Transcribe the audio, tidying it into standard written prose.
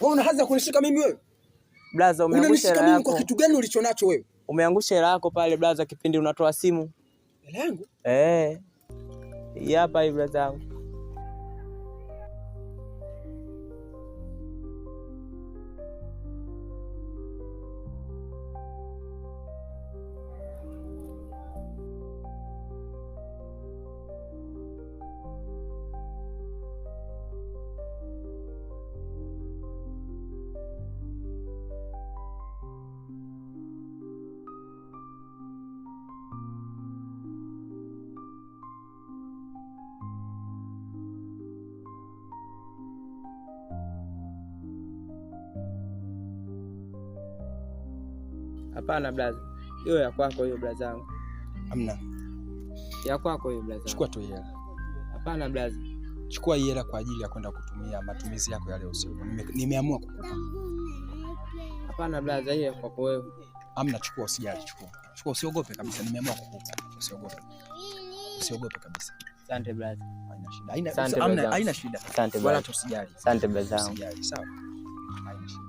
Wewe unaanza kunishika mimi wewe? Blaza, umeangusha hela yako. Kwa kitu gani ulichonacho wewe? Umeangusha hela yako pale blaza, kipindi unatoa simu. Hela yangu? Hii hapa hii blaza yangu. Hapana blaza. Hiyo ya kwako hiyo blaza yangu. Hamna. Ya kwako hiyo blaza. Chukua tu hela. Hapana blaza. Chukua hela kwa ajili ya kwenda kutumia matumizi yako ya leo usiku. Nimeamua kukupa. Hapana blaza, hiyo ya kwako wewe. Hamna, chukua, usijali, chukua. Chukua, usiogope kabisa, nimeamua kukupa. Usiogope. Usiogope kabisa. Asante blaza. Haina shida. Haina shida. Asante wala tusijali. Asante blaza. Usijali, sawa? Haina shida.